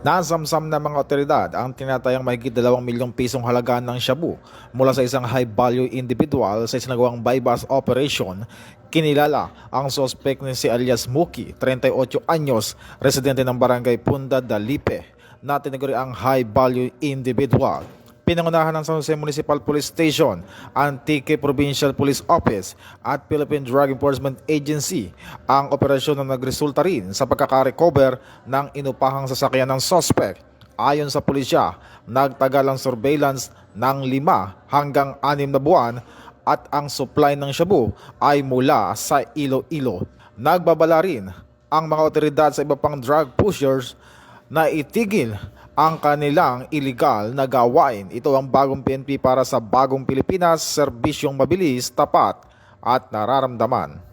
Nasamsam ng mga otoridad ang tinatayang mahigit 2 milyong pisong halaga ng shabu mula sa isang high-value individual sa isinagawang buy-bust operation. Kinilala ang sospek ni si alias Muki, 38 anyos, residente ng barangay Punda Dalipe, na tinaguri ang high-value individual. Pinangunahan ng San Jose Municipal Police Station, Antique Provincial Police Office at Philippine Drug Enforcement Agency ang operasyon na nagresulta rin sa pagkakarecover ng inupahang sasakyan ng suspect. Ayon sa pulisya, nagtagal ang surveillance ng 5 hanggang 6 na buwan at ang supply ng shabu ay mula sa Iloilo. Nagbabala rin ang mga otoridad sa iba pang drug pushers na itigil ang kanilang iligal na gawain. Ito ang bagong PNP para sa bagong Pilipinas, serbisyong mabilis, tapat at nararamdaman.